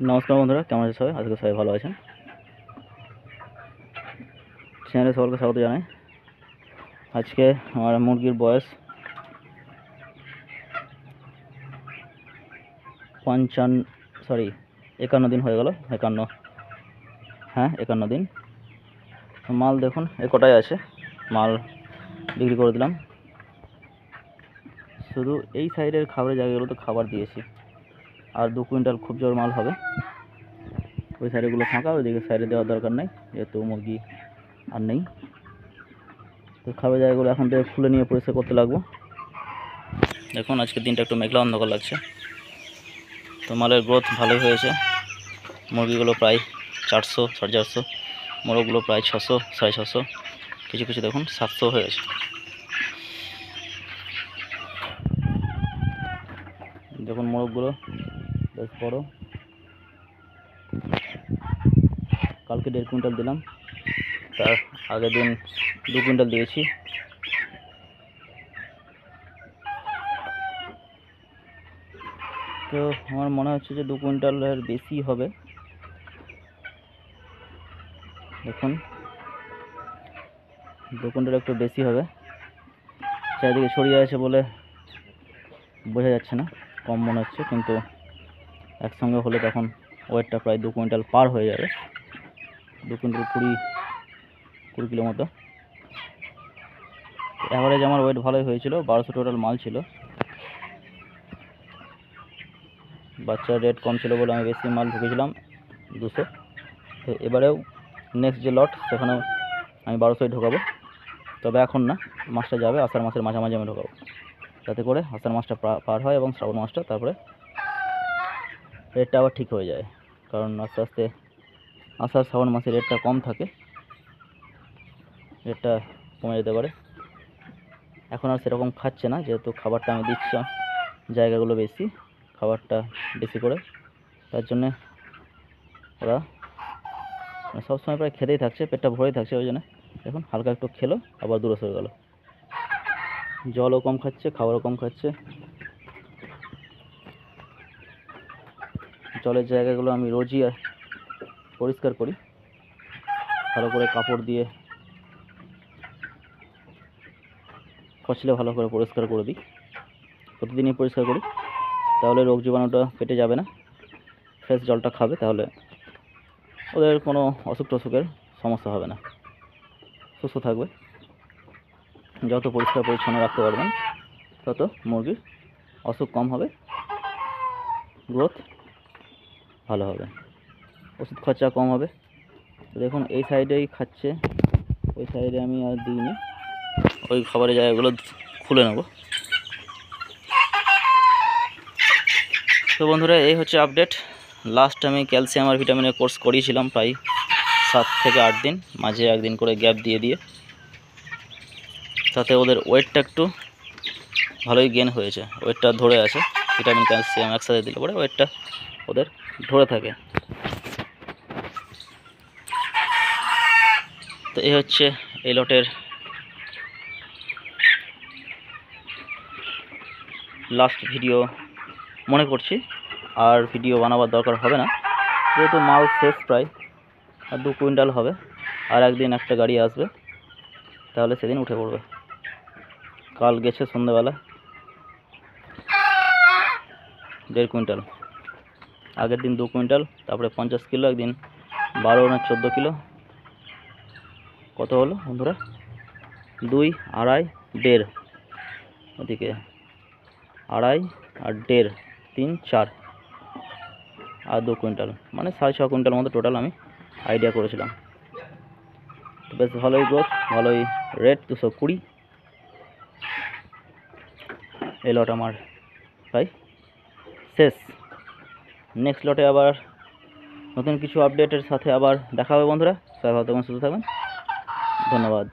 নমস্কার বন্ধুরা, কেমন আছে সবাই? আজকে সবাই ভালো আছেন। চ্যানেলে সকলকে স্বাগত জানাই। আজকে আমার মুরগির বয়স 51 দিন হয়ে গেল। 51 দিন। মাল দেখুন এ কটাই আছে, মাল বিক্রি করে দিলাম। শুধু এই সাইডের খাবারের জায়গাগুলোতে খাবার দিয়েছি, আর 2 কুইন্টাল খুব জোর মাল হবে। ওই সাইডেগুলো ফাঁকা, ওইদিকে সাইডে দেওয়ার দরকার নেই, যেহেতু মুরগি আর নেই। তো খাবার জায়গাগুলো এখন থেকে খুলে নিয়ে পরিষ্কার করতে লাগবো। দেখুন আজকের দিনটা একটু মেঘলা অন্ধকার লাগছে। তো মালের গ্রোথ ভালোই হয়েছে। মুরগিগুলো প্রায় 400 450, মোরগগুলো প্রায় 600 650, কিছু কিছু দেখুন 700 হয়ে গেছে। দেখুন মোরগগুলো বেশ বড়। কালকে 1.5 কুইন্টাল দিলাম, তার আগের দিন 2 কুইন্টাল দিয়েছি। তো আমার মনে হচ্ছে যে 2 কুইন্টালের বেশি হবে। দেখুন 2 কুইন্টাল একটু বেশি হবে, চারিদিকে ছড়িয়ে আছে বলে বোঝা যাচ্ছে না, কম মনে হচ্ছে, কিন্তু একসঙ্গে হলে তখন ওয়েটটা প্রায় 2 কুইন্টাল পার হয়ে যাবে। 2 কুইন্টাল 20 কিলো মতো। অ্যাভারেজ আমার ওয়েট ভালোই হয়েছিল, 1200 টোটাল মাল ছিল। বাচ্চার রেট কম ছিল বলে আমি বেশি মাল ঢুকেছিলাম, 200। তো এবারেও নেক্সট যে লট সেখানেও আমি 1200 ঢোকাবো, তবে এখন না, মাসটা যাবে, আষাঢ় মাসের মাঝামাঝি আমি ঢোকাবো, যাতে করে আষাঢ় মাসটা পার হয় এবং শ্রাবণ মাসটা, তারপরে রেটটা আবার ঠিক হয়ে যায়। কারণ আস্তে আস্তে আষাঢ় শ্রাবণ মাসে রেটটা কম থাকে, রেটটা কমে যেতে পারে। এখন আর সেরকম খাচ্ছে না, যেহেতু খাবারটা আমি দিচ্ছি জায়গাগুলো বেশি, খাবারটা বেশি করে, তার জন্যে ওরা সবসময় প্রায় খেতেই থাকছে, পেটটা ভরেই থাকছে। ওই জন্য দেখুন হালকা একটু খেলো, আবার দূরে সরে গেল। জলও কম খাচ্ছে, খাবারও কম খাচ্ছে। জলের জায়গাগুলো আমি রোজই পরিষ্কার করি, ভালো করে কাপড় দিয়ে কচলে ভালো করে পরিষ্কার করে দিই। প্রতিদিনই পরিষ্কার করি, তাহলে রোগ জীবাণুটা পেটে যাবে না। ফ্রেশ জলটা খাবে, তাহলে ওদের কোনো অসুখ টসুখের সমস্যা হবে না, সুস্থ থাকবে। যত পরিষ্কার পরিচ্ছন্ন রাখতে পারবেন তত মুরগির অসুখ কম হবে, গ্রোথ ভালো হবে, ওষুধ খরচা কম হবে। দেখুন এই সাইডেই খাচ্ছে, ওই সাইডে আমি আর দিইনি, ওই খাবারের জায়গাগুলো খুলে নেব। তো বন্ধুরা, এই হচ্ছে আপডেট। লাস্ট আমি ক্যালসিয়াম আর ভিটামিনের কোর্স করিয়েছিলাম প্রায় 7 থেকে 8 দিন, মাঝে একদিন করে গ্যাপ দিয়ে দিয়ে। তাতে ওদের ওয়েটটা একটু ভালোই গেন হয়েছে, ওয়েটটা ধরে আছে। ভিটামিন ক্যালসিয়াম একসাথে দিলে পরে ওয়েটটা ওদের ধরে থাকে। তো এই হচ্ছে এই লটের লাস্ট ভিডিও মনে করছি, আর ভিডিও বানাবার দরকার হবে না, যেহেতু মাল শেষ প্রায়, আর 2 কুইন্টাল হবে। আর একদিন একটা গাড়ি আসবে, তাহলে সেদিন উঠে পড়বে। কাল গেছে সন্ধ্যাবেলা 1.5 কুইন্টাল, আগের দিন 2 কুইন্টাল, তারপরে 50 কিলো, একদিন 12 না 14 কিলো। কত হলো বন্ধুরা? 2, 2.5, 1.5, ওদিকে 2.5 আর 1.5, 3, 4 আর 2 কুইন্টাল, মানে 6.5 কুইন্টাল মতো টোটাল আমি আইডিয়া করেছিলাম। তো বেশ ভালোই গ্রোথ, ভালোই রেট, 220। এই লট আমার প্রায় শেষ। নেক্সট লটে আবার নতুন কিছু আপডেটের সাথে আবার দেখা হবে বন্ধুরা। সবাই ভালো থাকবেন, সুস্থ থাকবেন, ধন্যবাদ।